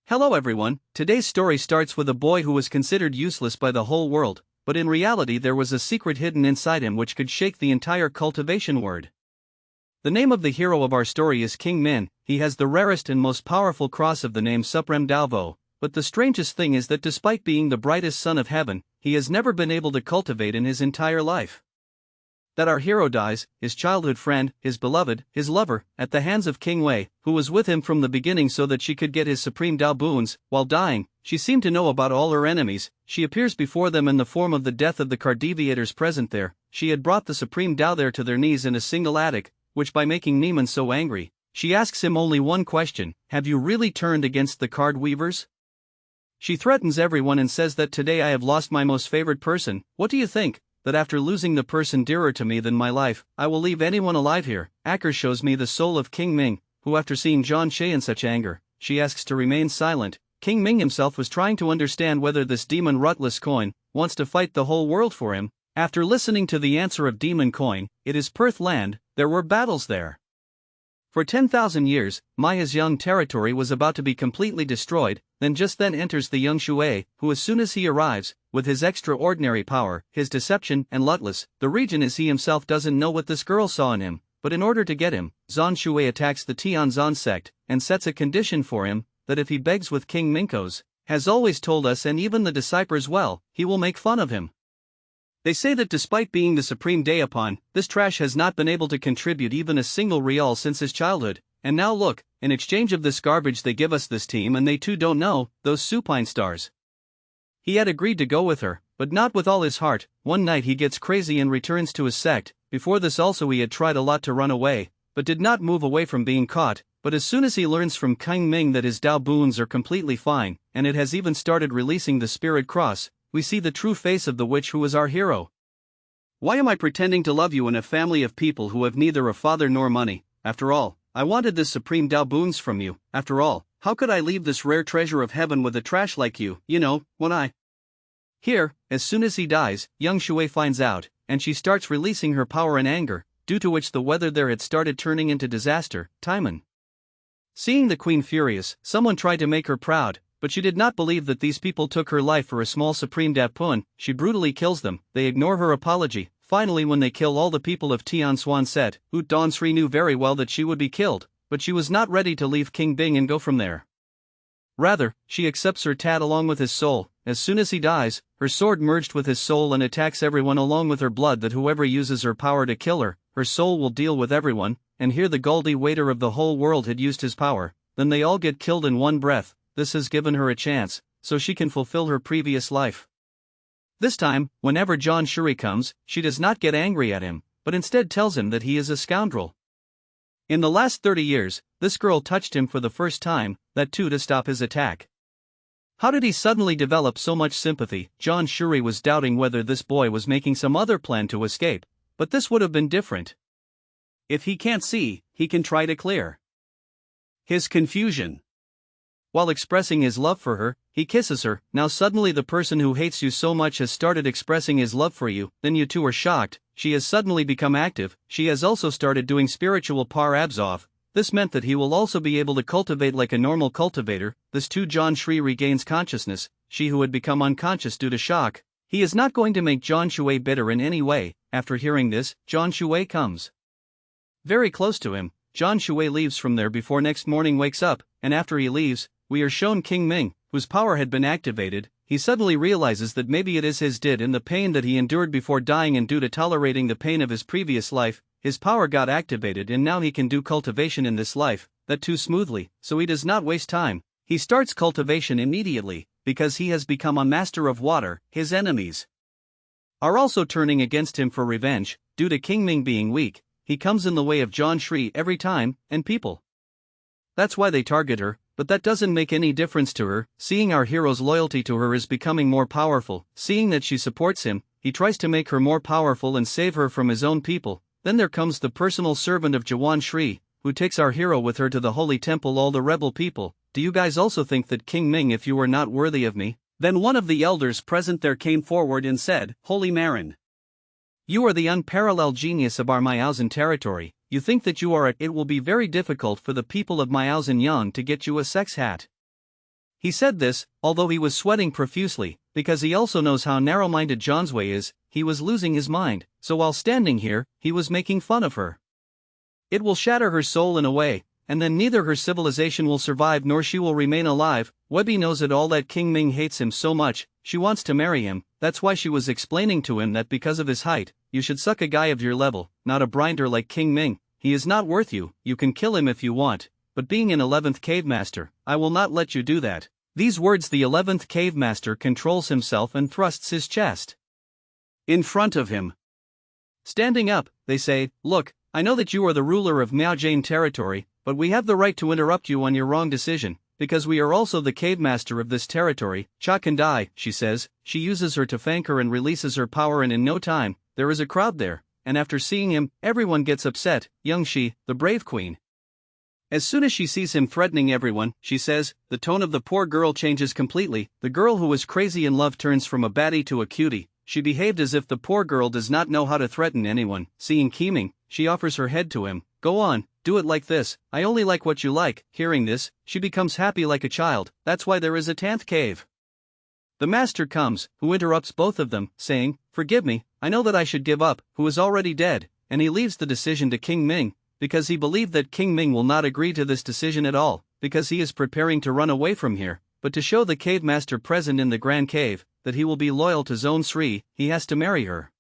Hello everyone, today's story starts with a boy who was considered useless by the whole world, but in reality there was a secret hidden inside him which could shake the entire cultivation world. The name of the hero of our story is King Min. He has the rarest and most powerful cross of the name Supreme Dalvo, but the strangest thing is that despite being the brightest son of heaven, he has never been able to cultivate in his entire life. That our hero dies, his childhood friend, his beloved, his lover, at the hands of King Wei, who was with him from the beginning so that she could get his supreme Dao boons. While dying, she seemed to know about all her enemies. She appears before them in the form of the death of the card deviators present there. She had brought the supreme Dao there to their knees in a single attic, which by making Neiman so angry, she asks him only one question: have you really turned against the card weavers? She threatens everyone and says that today I have lost my most favorite person. What do you think? That after losing the person dearer to me than my life, I will leave anyone alive here. Acker shows me the soul of King Ming, who after seeing Zhang Shay in such anger, she asks to remain silent. King Ming himself was trying to understand whether this demon Rutless Coin wants to fight the whole world for him. After listening to the answer of Demon Coin, it is Perth Land. There were battles there. For 10,000 years, Maya's young territory was about to be completely destroyed. Then enters the young Shui, who as soon as he arrives, with his extraordinary power, his deception and Lutless, the region as he himself doesn't know what this girl saw in him, but in order to get him, Zan Shui attacks the Tianzan sect, and sets a condition for him, that if he begs with King Minko's, has always told us and even the disciples well, he will make fun of him. They say that despite being the supreme Daipon, this trash has not been able to contribute even a single real since his childhood, and now look, in exchange of this garbage they give us this team and they too don't know, those supine stars. He had agreed to go with her, but not with all his heart. One night he gets crazy and returns to his sect. Before this also he had tried a lot to run away, but did not move away from being caught. But as soon as he learns from King Ming that his Dao boons are completely fine, and it has even started releasing the spirit cross, we see the true face of the witch who is our hero. Why am I pretending to love you in a family of people who have neither a father nor money? After all, I wanted this supreme Dao boons from you. After all, how could I leave this rare treasure of heaven with a trash like you, when I... Here, as soon as he dies, young Shui finds out, and she starts releasing her power and anger, due to which the weather there had started turning into disaster. Timon. Seeing the queen furious, someone tried to make her proud, but she did not believe that these people took her life for a small supreme Dapun. She brutally kills them. They ignore her apology. Finally, when they kill all the people of Tian Swan Set, Ut Don Sri knew very well that she would be killed, but she was not ready to leave King Bing and go from there. Rather, she accepts her Tat along with his soul. As soon as he dies, her sword merged with his soul and attacks everyone along with her blood, that whoever uses her power to kill her, her soul will deal with everyone. And here the Goldie waiter of the whole world had used his power. Then they all get killed in one breath. This has given her a chance, so she can fulfill her previous life. This time, whenever John Shuri comes, she does not get angry at him, but instead tells him that he is a scoundrel. In the last 30 years, this girl touched him for the first time, that too to stop his attack. How did he suddenly develop so much sympathy? John Shuri was doubting whether this boy was making some other plan to escape, but this would have been different. If he can't see, he can try to clear his confusion. While expressing his love for her, he kisses her. Now suddenly the person who hates you so much has started expressing his love for you. Then you two are shocked. She has suddenly become active. She has also started doing spiritual par absorb. This meant that he will also be able to cultivate like a normal cultivator. This too, John Shui regains consciousness. She who had become unconscious due to shock. He is not going to make John Shui bitter in any way. After hearing this, John Shui comes very close to him. John Shui leaves from there before next morning wakes up, and after he leaves, we are shown King Ming, whose power had been activated. He suddenly realizes that maybe it is his did in the pain that he endured before dying, and due to tolerating the pain of his previous life, his power got activated and now he can do cultivation in this life, that too smoothly, so he does not waste time. He starts cultivation immediately, because he has become a master of water. His enemies are also turning against him for revenge, due to King Ming being weak. He comes in the way of John Shui every time, and people. That's why they target her. But that doesn't make any difference to her. Seeing our hero's loyalty to her is becoming more powerful. Seeing that she supports him, he tries to make her more powerful and save her from his own people. Then there comes the personal servant of Jawan Shri, who takes our hero with her to the holy temple. All the rebel people. Do you guys also think that King Ming, if you are not worthy of me? Then one of the elders present there came forward and said, Holy Marin, you are the unparalleled genius of our Miaozen territory. You think that you are it will be very difficult for the people of Miaozen Yang to get you a sex hat. He said this, although he was sweating profusely, because he also knows how narrow-minded John's way is. He was losing his mind, so while standing here, he was making fun of her. It will shatter her soul in a way, and then neither her civilization will survive nor she will remain alive. Webby knows it all that King Ming hates him so much, she wants to marry him. That's why she was explaining to him that because of his height, you should suck a guy of your level, not a grinder like King Ming. He is not worth you can kill him if you want, but being an 11th cave master, I will not let you do that. These words the 11th cave master controls himself and thrusts his chest in front of him. Standing up, they say, look, I know that you are the ruler of Miaojane territory, but we have the right to interrupt you on your wrong decision, because we are also the cave master of this territory. Cha can die, she says. She uses her to thank her and releases her power, and in no time, there is a crowd there, and after seeing him, everyone gets upset. Young Shi, the brave queen. As soon as she sees him threatening everyone, she says, the tone of the poor girl changes completely. The girl who was crazy in love turns from a baddie to a cutie. She behaved as if the poor girl does not know how to threaten anyone. Seeing Keeming, she offers her head to him. Go on, do it like this, I only like what you like. Hearing this, she becomes happy like a child. That's why there is a 10th cave. The master comes, who interrupts both of them, saying, forgive me, I know that I should give up, who is already dead, and he leaves the decision to King Ming, because he believed that King Ming will not agree to this decision at all, because he is preparing to run away from here, but to show the cave master present in the Grand Cave, that he will be loyal to Zone 3, he has to marry her.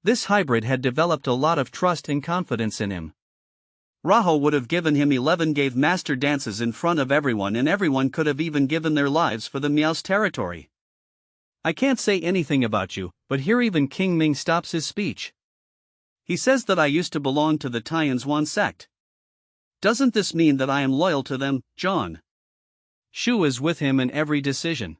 This hybrid had developed a lot of trust and confidence in him. Raho would have given him 11 cave master dances in front of everyone, and everyone could have even given their lives for the Miao's territory. I can't say anything about you, but here even King Ming stops his speech. He says that I used to belong to the Tianzhuan sect. Doesn't this mean that I am loyal to them, John? Shu is with him in every decision.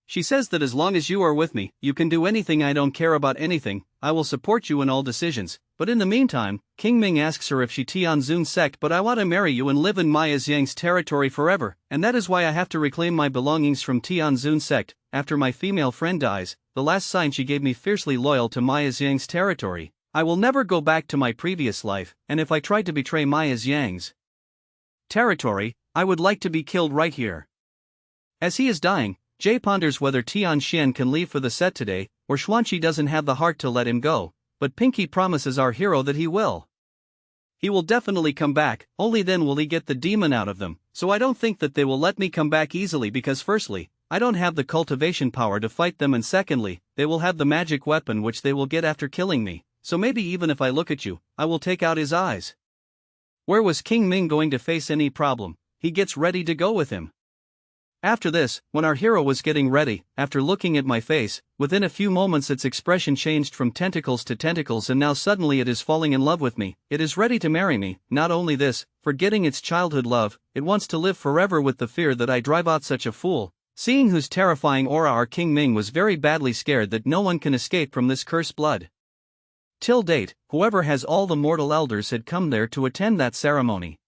She says that as long as you are with me, you can do anything. I don't care about anything, I will support you in all decisions. But in the meantime, King Ming asks her if she Tianzun sect, but I want to marry you and live in Maya Xiang's territory forever, and that is why I have to reclaim my belongings from Tianzun sect. After my female friend dies, the last sign she gave me fiercely loyal to Maya Xiang's territory. I will never go back to my previous life, and if I tried to betray Maya Xiang's territory, I would like to be killed right here. As he is dying, Jay ponders whether Tian Xian can leave for the set today, or Xuanqi doesn't have the heart to let him go, but Pinky promises our hero that he will. He will definitely come back, only then will he get the demon out of them, so I don't think that they will let me come back easily because firstly, I don't have the cultivation power to fight them, and secondly, they will have the magic weapon which they will get after killing me, so maybe even if I look at you, I will take out his eyes. Where was King Ming going to face any problem? He gets ready to go with him. After this, when our hero was getting ready, after looking at my face, within a few moments its expression changed from tentacles to tentacles, and now suddenly it is falling in love with me. It is ready to marry me. Not only this, forgetting its childhood love, it wants to live forever with the fear that I drive out such a fool. Seeing whose terrifying aura our King Ming was very badly scared that no one can escape from this cursed blood. Till date, whoever has all the mortal elders had come there to attend that ceremony.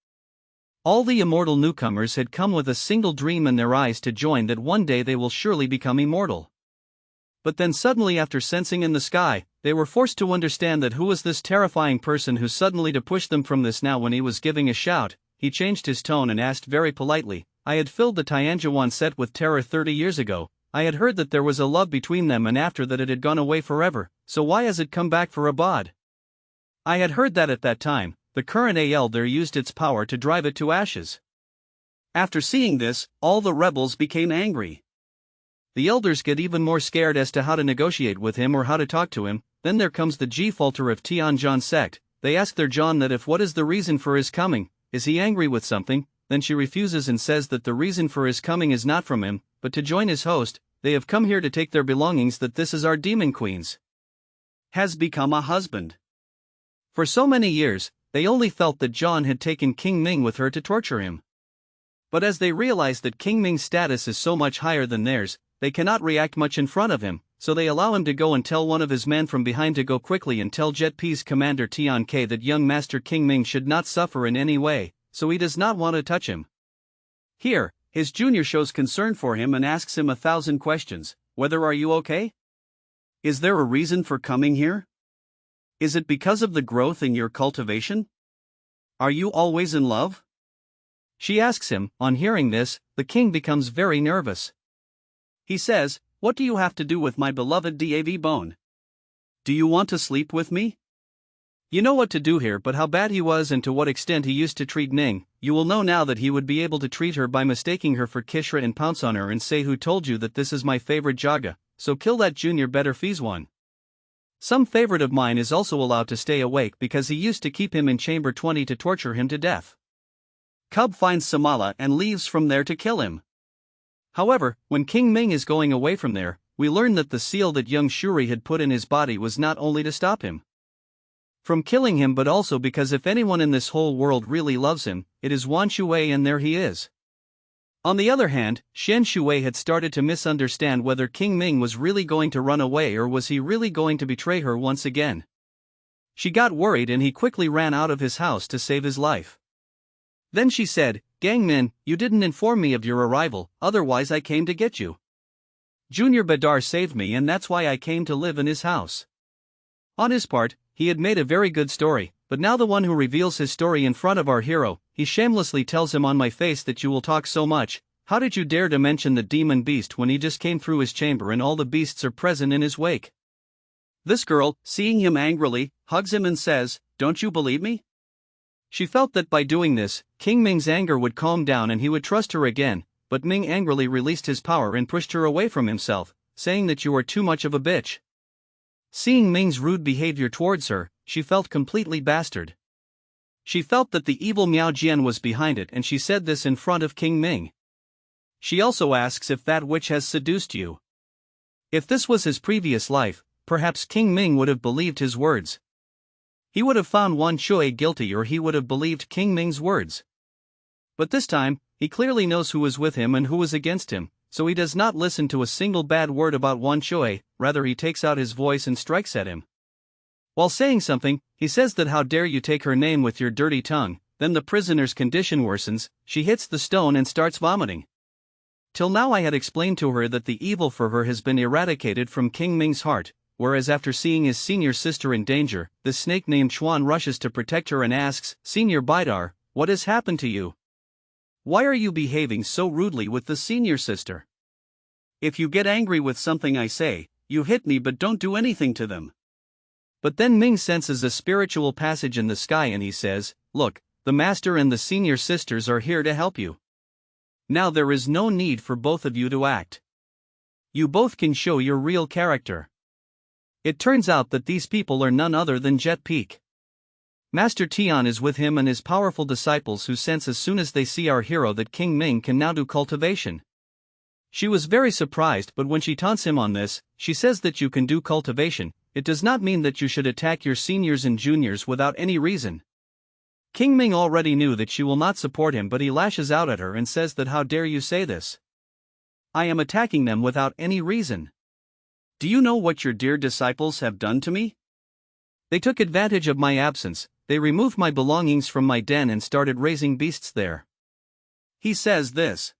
All the immortal newcomers had come with a single dream in their eyes to join, that one day they will surely become immortal. But then suddenly, after sensing in the sky, they were forced to understand that who was this terrifying person who suddenly to push them from this. Now when he was giving a shout, he changed his tone and asked very politely, I had filled the Tianzhuan set with terror 30 years ago, I had heard that there was a love between them, and after that it had gone away forever, so why has it come back for a bod? I had heard that at that time, the current AL there used its power to drive it to ashes. After seeing this, all the rebels became angry. The elders get even more scared as to how to negotiate with him or how to talk to him. Then there comes the G-Falter of Tianzhuan sect. They ask their John that if what is the reason for his coming, is he angry with something? Then she refuses and says that the reason for his coming is not from him, but to join his host. They have come here to take their belongings, that this is our demon queen's has become a husband. For so many years, they only felt that John had taken King Ming with her to torture him. But as they realize that King Ming's status is so much higher than theirs, they cannot react much in front of him, so they allow him to go and tell one of his men from behind to go quickly and tell Jet P's commander Tian K that young Master King Ming should not suffer in any way, so he does not want to touch him. Here, his junior shows concern for him and asks him 1,000 questions. Whether are you okay? Is there a reason for coming here? Is it because of the growth in your cultivation? Are you always in love? She asks him. On hearing this, the king becomes very nervous. He says, "What do you have to do with my beloved Dav Bone? Do you want to sleep with me?" You know what to do here, but how bad he was and to what extent he used to treat Ning, you will know now that he would be able to treat her by mistaking her for Kishra and pounce on her and say, "Who told you that this is my favorite Jaga, so kill that junior better fees one." Some favorite of mine is also allowed to stay awake because he used to keep him in chamber 20 to torture him to death. Cub finds Samala and leaves from there to kill him. However, when King Ming is going away from there, we learn that the seal that young Shuri had put in his body was not only to stop him from killing him but also because if anyone in this whole world really loves him, it is Wan Shui, and there he is. On the other hand, Shen Shui had started to misunderstand whether King Ming was really going to run away or was he really going to betray her once again. She got worried and he quickly ran out of his house to save his life. Then she said, "Gang Min, you didn't inform me of your arrival, otherwise I came to get you. Junior Badar saved me and that's why I came to live in his house." On his part, he had made a very good story, but now the one who reveals his story in front of our hero, he shamelessly tells him, "On my face that you will talk so much, how did you dare to mention the demon beast when he just came through his chamber and all the beasts are present in his wake?" This girl, seeing him angrily, hugs him and says, "Don't you believe me?" She felt that by doing this, King Ming's anger would calm down and he would trust her again, but Ming angrily released his power and pushed her away from himself, saying that you are too much of a bitch. Seeing Ming's rude behavior towards her, she felt completely bastard. She felt that the evil Miao Jian was behind it and she said this in front of King Ming. She also asks if that witch has seduced you. If this was his previous life, perhaps King Ming would have believed his words. He would have found Wan Shui guilty or he would have believed King Ming's words. But this time, he clearly knows who is with him and who is against him, so he does not listen to a single bad word about Wan Shui, rather he takes out his voice and strikes at him. While saying something, he says that how dare you take her name with your dirty tongue. Then the prisoner's condition worsens, she hits the stone and starts vomiting. Till now I had explained to her that the evil for her has been eradicated from King Ming's heart, whereas after seeing his senior sister in danger, the snake named Chuan rushes to protect her and asks, "Senior Bidar, what has happened to you? Why are you behaving so rudely with the senior sister? If you get angry with something I say, you hit me but don't do anything to them." But then Ming senses a spiritual passage in the sky and he says, "Look, the master and the senior sisters are here to help you. Now there is no need for both of you to act. You both can show your real character." It turns out that these people are none other than Jet Peak. Master Tian is with him and his powerful disciples who sense as soon as they see our hero that King Ming can now do cultivation. She was very surprised, but when she taunts him on this, she says that you can do cultivation, it does not mean that you should attack your seniors and juniors without any reason. King Ming already knew that she will not support him, but he lashes out at her and says that how dare you say this? I am attacking them without any reason. Do you know what your dear disciples have done to me? They took advantage of my absence, they removed my belongings from my den and started raising beasts there. He says this.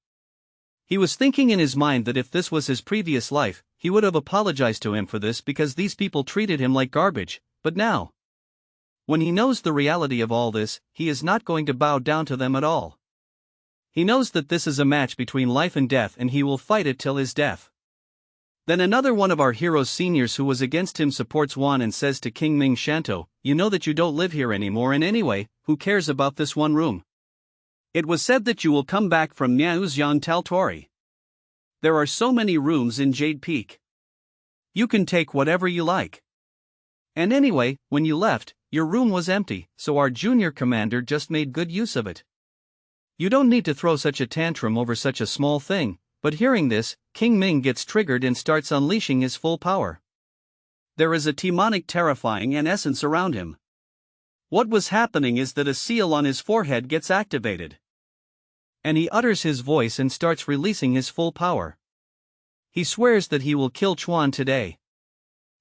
He was thinking in his mind that if this was his previous life, he would have apologized to him for this because these people treated him like garbage, but now, when he knows the reality of all this, he is not going to bow down to them at all. He knows that this is a match between life and death and he will fight it till his death. Then another one of our hero's seniors who was against him supports Wan and says to King Ming, "Shanto, you know that you don't live here anymore and anyway, who cares about this one room? It was said that you will come back from Miaouzyan Taltori. There are so many rooms in Jade Peak. You can take whatever you like. And anyway, when you left, your room was empty, so our junior commander just made good use of it. You don't need to throw such a tantrum over such a small thing." But hearing this, King Ming gets triggered and starts unleashing his full power. There is a demonic terrifying an essence around him. What was happening is that a seal on his forehead gets activated. And he utters his voice and starts releasing his full power. He swears that he will kill Chuan today.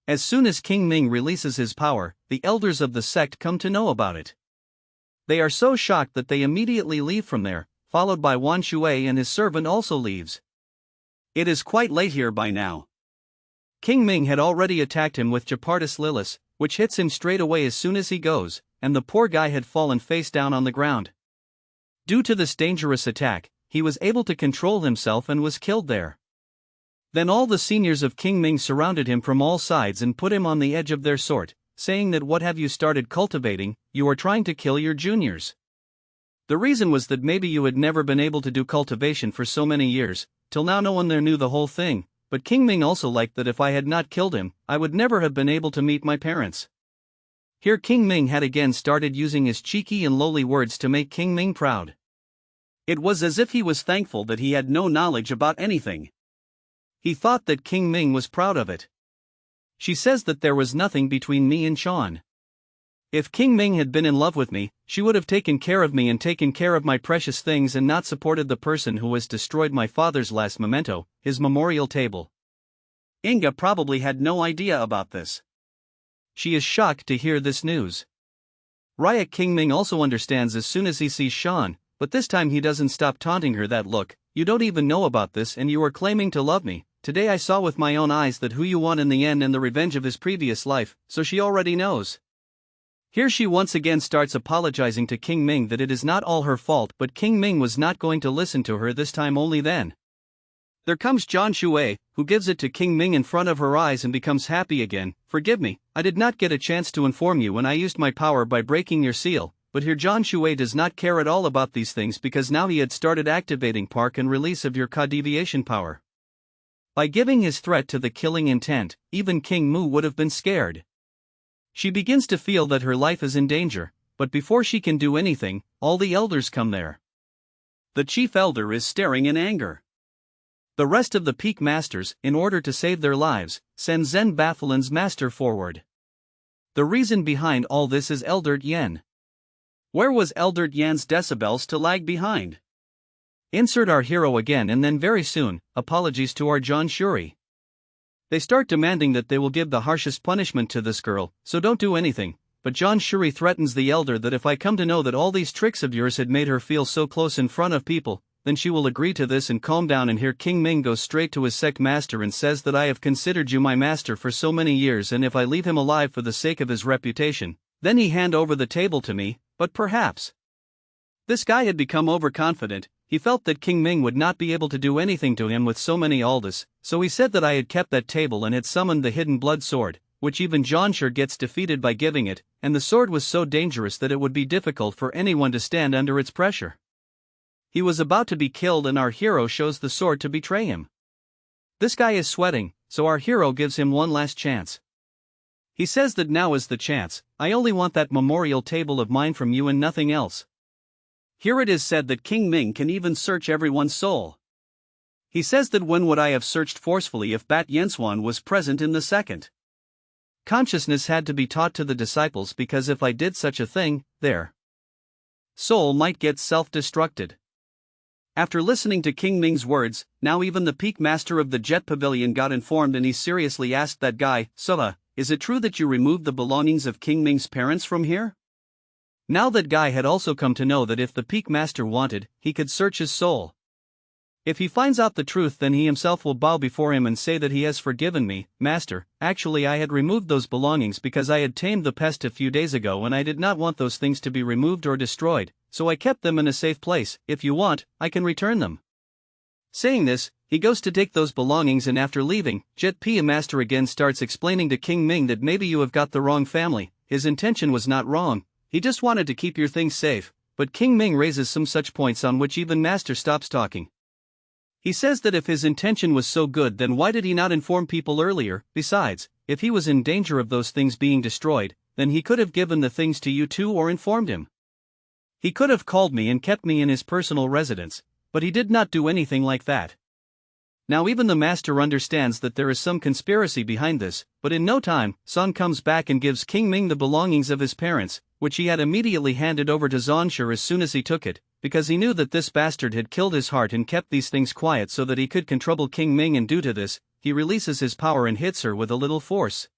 As soon as King Ming releases his power, the elders of the sect come to know about it. They are so shocked that they immediately leave from there, followed by Wan Shui, and his servant also leaves. It is quite late here by now. King Ming had already attacked him with Japartis Lilis, which hits him straight away as soon as he goes, and the poor guy had fallen face down on the ground. Due to this dangerous attack, he was able to control himself and was killed there. Then all the seniors of King Ming surrounded him from all sides and put him on the edge of their sort, saying that what have you started cultivating, you are trying to kill your juniors. The reason was that maybe you had never been able to do cultivation for so many years, till now no one there knew the whole thing, but King Ming also liked that if I had not killed him, I would never have been able to meet my parents. Here King Ming had again started using his cheeky and lowly words to make King Ming proud. It was as if he was thankful that he had no knowledge about anything. He thought that King Ming was proud of it. She says that there was nothing between me and Sean. If King Ming had been in love with me, she would have taken care of me and taken care of my precious things and not supported the person who has destroyed my father's last memento, his memorial table. Inga probably had no idea about this. She is shocked to hear this news. Riot King Ming also understands as soon as he sees Sean, but this time he doesn't stop taunting her that look, you don't even know about this and you are claiming to love me. Today I saw with my own eyes that who you want in the end and the revenge of his previous life, so she already knows. Here she once again starts apologizing to King Ming that it is not all her fault, but King Ming was not going to listen to her this time only then. There comes John Shui, who gives it to King Ming in front of her eyes and becomes happy again. Forgive me, I did not get a chance to inform you when I used my power by breaking your seal, but here John Shui does not care at all about these things because now he had started activating Park and release of your Ka deviation power. By giving his threat to the killing intent, even King Mu would have been scared. She begins to feel that her life is in danger, but before she can do anything, all the elders come there. The chief elder is staring in anger. The rest of the peak masters, in order to save their lives, send Zen Bathalin's master forward. The reason behind all this is Elder Yen. Where was Elder Yen's decibels to lag behind? Insert our hero again and then very soon, apologies to our John Shuri. They start demanding that they will give the harshest punishment to this girl, so don't do anything, but John Shuri threatens the elder that if I come to know that all these tricks of yours had made her feel so close in front of people, then she will agree to this and calm down. And here King Ming goes straight to his sect master and says that I have considered you my master for so many years and if I leave him alive for the sake of his reputation, then he hand over the table to me, but perhaps. This guy had become overconfident. He felt that King Ming would not be able to do anything to him with so many aldus, so he said that I had kept that table and had summoned the hidden blood sword, which even John Shur gets defeated by giving it, and the sword was so dangerous that it would be difficult for anyone to stand under its pressure. He was about to be killed and our hero shows the sword to betray him. This guy is sweating, so our hero gives him one last chance. He says that now is the chance, I only want that memorial table of mine from you and nothing else. Here it is said that King Ming can even search everyone's soul. He says that when would I have searched forcefully if Bat Yenswan was present in the second? Consciousness had to be taught to the disciples because if I did such a thing, their soul might get self-destructed. After listening to King Ming's words, now even the peak master of the Jet Pavilion got informed and he seriously asked that guy, Suha, is it true that you removed the belongings of King Ming's parents from here? Now that guy had also come to know that if the peak master wanted, he could search his soul. If he finds out the truth then he himself will bow before him and say that he has forgiven me, master. Actually I had removed those belongings because I had tamed the pest a few days ago and I did not want those things to be removed or destroyed, so I kept them in a safe place. If you want, I can return them. Saying this, he goes to take those belongings and after leaving, Jet P. Master again starts explaining to King Ming that maybe you have got the wrong family. His intention was not wrong. He just wanted to keep your things safe, but King Ming raises some such points on which even Master stops talking. He says that if his intention was so good then why did he not inform people earlier? Besides, if he was in danger of those things being destroyed, then he could have given the things to you too or informed him. He could have called me and kept me in his personal residence, but he did not do anything like that. Now even the master understands that there is some conspiracy behind this, but in no time, Sun comes back and gives King Ming the belongings of his parents, which he had immediately handed over to Zonshur as soon as he took it, because he knew that this bastard had killed his heart and kept these things quiet so that he could control King Ming, and due to this, he releases his power and hits her with a little force.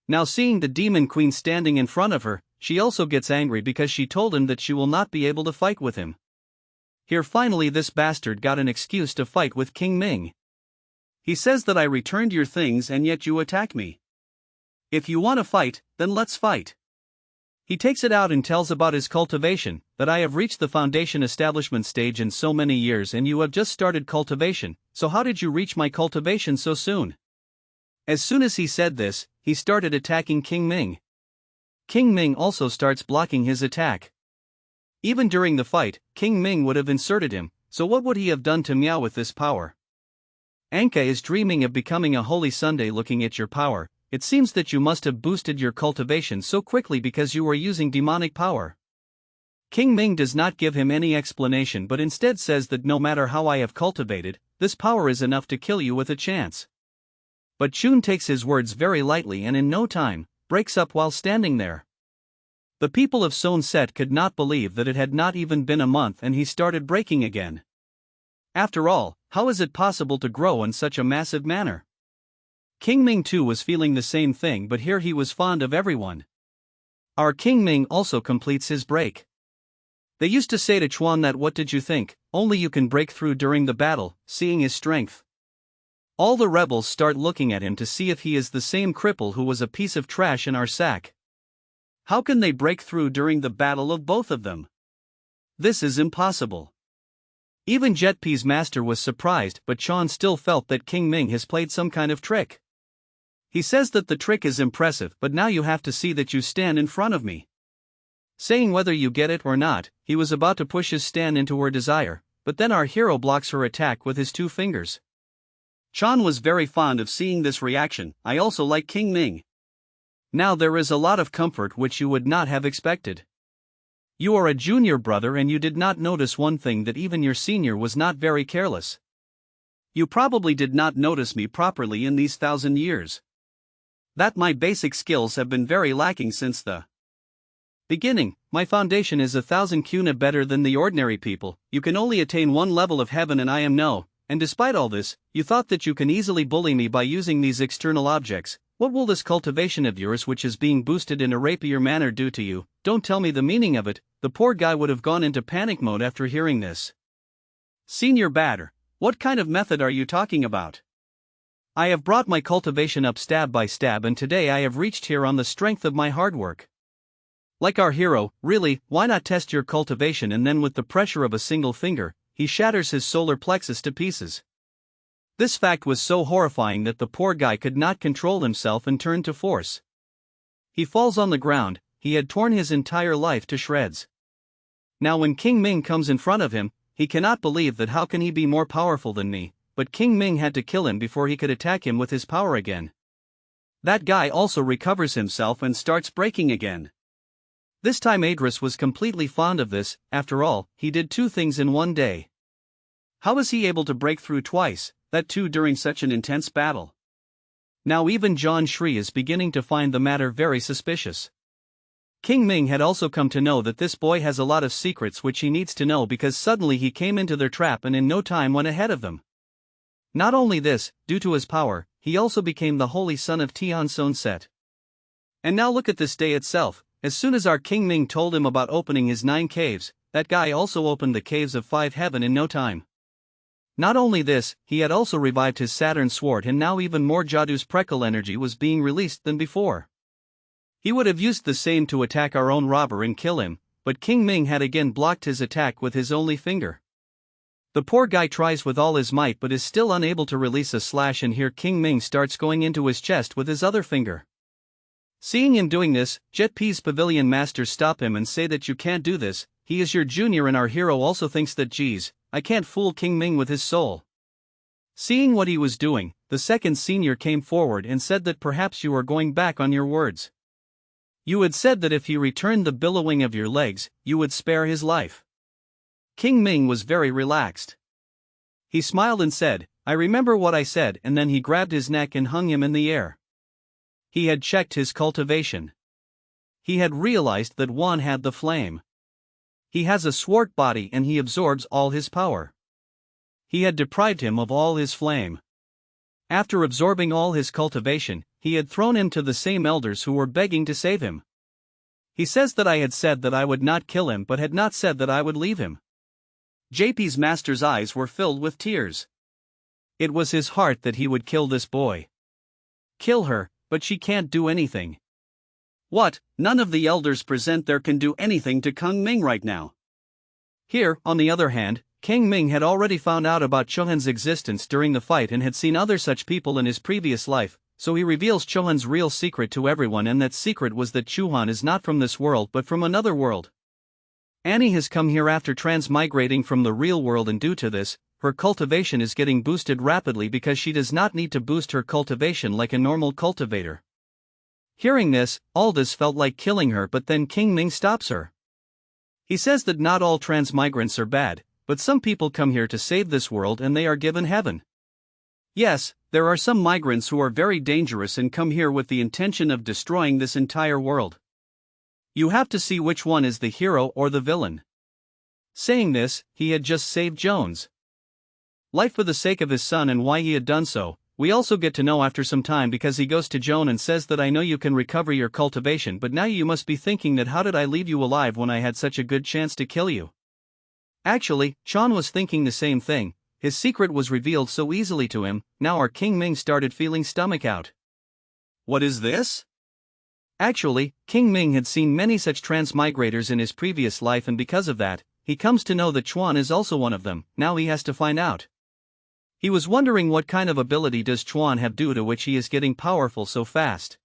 Now seeing the demon queen standing in front of her, she also gets angry because she told him that she will not be able to fight with him. Here finally this bastard got an excuse to fight with King Ming. He says that I returned your things and yet you attack me. If you want to fight, then let's fight. He takes it out and tells about his cultivation, that I have reached the foundation establishment stage in so many years and you have just started cultivation, so how did you reach my cultivation so soon? As soon as he said this, he started attacking King Ming. King Ming also starts blocking his attack. Even during the fight, King Ming would have inserted him, so what would he have done to Miao with this power? Anka is dreaming of becoming a holy Sunday. Looking at your power, it seems that you must have boosted your cultivation so quickly because you were using demonic power. King Ming does not give him any explanation but instead says that no matter how I have cultivated, this power is enough to kill you with a chance. But Chun takes his words very lightly and in no time, breaks up while standing there. The people of Sect could not believe that it had not even been a month and he started breaking again. After all, how is it possible to grow in such a massive manner? King Ming too was feeling the same thing, but here he was fond of everyone. Our King Ming also completes his break. They used to say to Chuan that what did you think, only you can break through during the battle, seeing his strength. All the rebels start looking at him to see if he is the same cripple who was a piece of trash in our sack. How can they break through during the battle of both of them? This is impossible. Even Jetpi's master was surprised, but Chuan still felt that King Ming has played some kind of trick. He says that the trick is impressive, but now you have to see that you stand in front of me. Saying whether you get it or not, he was about to push his stand into her desire, but then our hero blocks her attack with his 2 fingers. Chan was very fond of seeing this reaction. I also like King Ming. Now there is a lot of comfort which you would not have expected. You are a junior brother and you did not notice one thing, that even your senior was not very careless. You probably did not notice me properly in these 1,000 years. That my basic skills have been very lacking since the beginning. My foundation is 1,000 kuna better than the ordinary people. You can only attain 1 level of heaven and I am no, and despite all this, you thought that you can easily bully me by using these external objects. What will this cultivation of yours which is being boosted in a rapier manner do to you? Don't tell me the meaning of it. The poor guy would have gone into panic mode after hearing this. Senior batter, what kind of method are you talking about? I have brought my cultivation up stab by stab and today I have reached here on the strength of my hard work. Like our hero, really, why not test your cultivation? And then with the pressure of a single finger, he shatters his solar plexus to pieces. This fact was so horrifying that the poor guy could not control himself and turned to force. He falls on the ground. He had torn his entire life to shreds. Now when King Ming comes in front of him, he cannot believe that how can he be more powerful than me, but King Ming had to kill him before he could attack him with his power again. That guy also recovers himself and starts breaking again. This time Adris was completely fond of this. After all, he did 2 things in one day. How was he able to break through twice, that too during such an intense battle? Now even John Shri is beginning to find the matter very suspicious. King Ming had also come to know that this boy has a lot of secrets which he needs to know, because suddenly he came into their trap and in no time went ahead of them. Not only this, due to his power, he also became the holy son of Tian Set. And now look at this day itself. As soon as our King Ming told him about opening his 9 caves, that guy also opened the caves of 5 heaven in no time. Not only this, he had also revived his Saturn sword, and now even more Jadu's Prekal energy was being released than before. He would have used the same to attack our own robber and kill him, but King Ming had again blocked his attack with his only finger. The poor guy tries with all his might but is still unable to release a slash, and here King Ming starts going into his chest with his other finger. Seeing him doing this, Jetpi's pavilion masters stop him and say that you can't do this, he is your junior, and our hero also thinks that geez, I can't fool King Ming with his soul. Seeing what he was doing, the second senior came forward and said that perhaps you are going back on your words. You had said that if he returned the billowing of your legs, you would spare his life. King Ming was very relaxed. He smiled and said, I remember what I said, and then he grabbed his neck and hung him in the air. He had checked his cultivation. He had realized that Wan had the flame. He has a swart body and he absorbs all his power. He had deprived him of all his flame. After absorbing all his cultivation, he had thrown him to the same elders who were begging to save him. He says that I had said that I would not kill him but had not said that I would leave him. JP's master's eyes were filled with tears. It was his heart that he would kill this boy. Kill her, but she can't do anything. What? None of the elders present there can do anything to Kung Ming right now. Here, on the other hand, King Ming had already found out about Chohan's existence during the fight and had seen other such people in his previous life, so he reveals Chohan's real secret to everyone, and that secret was that Chohan is not from this world but from another world. Annie has come here after transmigrating from the real world, and due to this, her cultivation is getting boosted rapidly because she does not need to boost her cultivation like a normal cultivator. Hearing this, Aldous felt like killing her, but then King Ming stops her. He says that not all transmigrants are bad, but some people come here to save this world and they are given heaven. Yes, there are some migrants who are very dangerous and come here with the intention of destroying this entire world. You have to see which one is the hero or the villain. Saying this, he had just saved Jones' life for the sake of his son, and why he had done so, we also get to know after some time, because he goes to Joan and says that I know you can recover your cultivation, but now you must be thinking that how did I leave you alive when I had such a good chance to kill you? Actually, Chan was thinking the same thing. His secret was revealed so easily to him. Now our King Ming started feeling stomach out. What is this? Actually, King Ming had seen many such transmigrators in his previous life, and because of that, he comes to know that Chuan is also one of them. Now he has to find out. He was wondering what kind of ability does Chuan have due to which he is getting powerful so fast.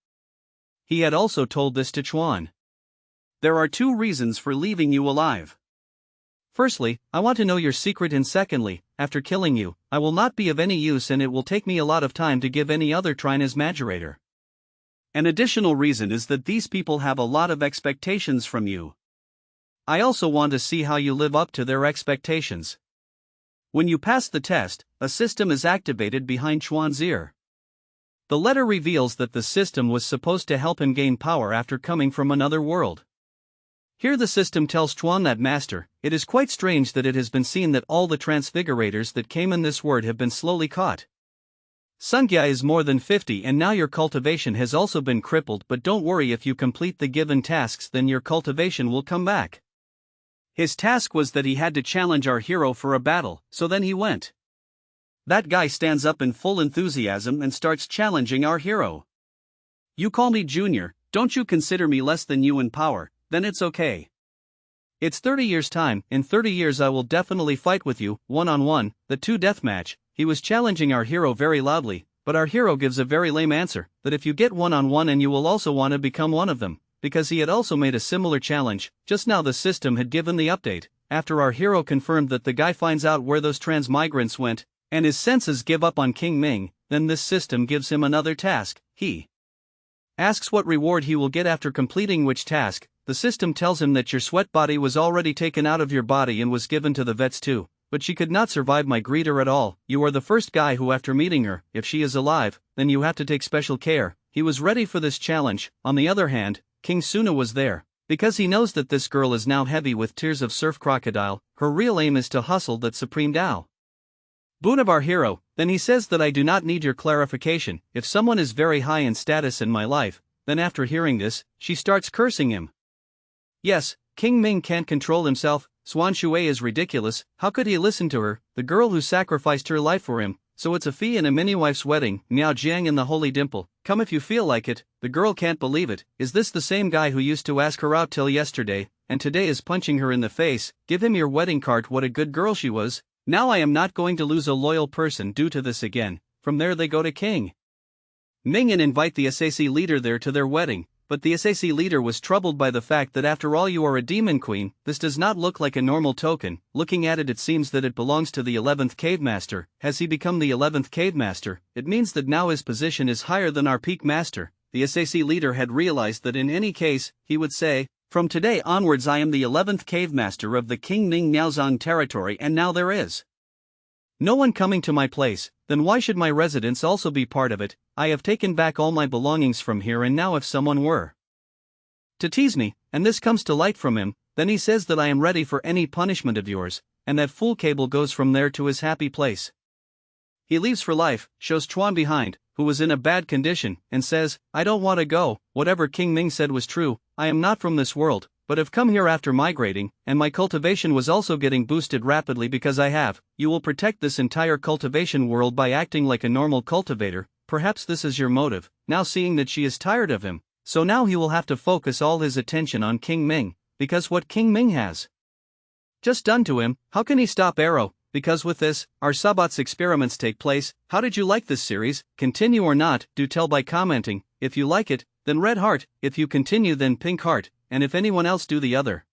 He had also told this to Chuan. There are 2 reasons for leaving you alive. Firstly, I want to know your secret, and secondly, after killing you, I will not be of any use and it will take me a lot of time to give any other transmigrator. An additional reason is that these people have a lot of expectations from you. I also want to see how you live up to their expectations. When you pass the test, a system is activated behind Chuan's ear. The letter reveals that the system was supposed to help him gain power after coming from another world. Here the system tells Chuan that, Master, it is quite strange that it has been seen that all the transfigurators that came in this world have been slowly caught. Sungya is more than 50 and now your cultivation has also been crippled, but don't worry, if you complete the given tasks then your cultivation will come back. His task was that he had to challenge our hero for a battle, so then he went. That guy stands up in full enthusiasm and starts challenging our hero. You call me junior, don't you consider me less than you in power, then it's okay. It's 30 years time, in 30 years I will definitely fight with you, one-on-one, the 2 deathmatch. He was challenging our hero very loudly, but our hero gives a very lame answer, that if you get one-on-one and you will also want to become one of them, because he had also made a similar challenge. Just now the system had given the update, after our hero confirmed that the guy finds out where those transmigrants went, and his senses give up on King Ming, then this system gives him another task. He asks what reward he will get after completing which task. The system tells him that your sweat body was already taken out of your body and was given to the vets too, but she could not survive my greeter at all. You are the first guy who, after meeting her, if she is alive, then you have to take special care. He was ready for this challenge. On the other hand, King Suna was there, because he knows that this girl is now heavy with tears of surf crocodile. Her real aim is to hustle that supreme Tao boon of our hero. Then he says that I do not need your clarification. If someone is very high in status in my life, then after hearing this, she starts cursing him. Yes, King Ming can't control himself. Swan Shui is ridiculous. How could he listen to her, the girl who sacrificed her life for him? So it's a fee in a mini-wife's wedding. Miao Jiang in the Holy Dimple. Come if you feel like it. The girl can't believe it. Is this the same guy who used to ask her out till yesterday, and today is punching her in the face? Give him your wedding card. What a good girl she was. Now I am not going to lose a loyal person due to this again. From there they go to King Ming and invite the SAC leader there to their wedding. But the SAC leader was troubled by the fact that after all you are a demon queen. This does not look like a normal token. Looking at it, it seems that it belongs to the 11th cave master. Has he become the 11th cave master? It means that now his position is higher than our peak master. The SAC leader had realized that in any case, he would say, from today onwards I am the 11th cave master of the King Ming Niaozong territory, and now there is no one coming to my place. Then why should my residence also be part of it? I have taken back all my belongings from here, and now if someone were to tease me, and this comes to light from him, then he says that I am ready for any punishment of yours, and that fool Cable goes from there to his happy place. He leaves for life, shows Chuan behind, who was in a bad condition, and says, I don't want to go. Whatever King Ming said was true. I am not from this world, but have come here after migrating, and my cultivation was also getting boosted rapidly because I have. You will protect this entire cultivation world by acting like a normal cultivator. Perhaps this is your motive. Now seeing that she is tired of him, So now he will have to focus all his attention on King Ming, because what King Ming has just done to him, how can he stop Arrow? Because with this, our Sabat's experiments take place. How did you like this series? Continue or not? Do tell by commenting. If you like it, then red heart, if you continue then pink heart, and if anyone else do the other.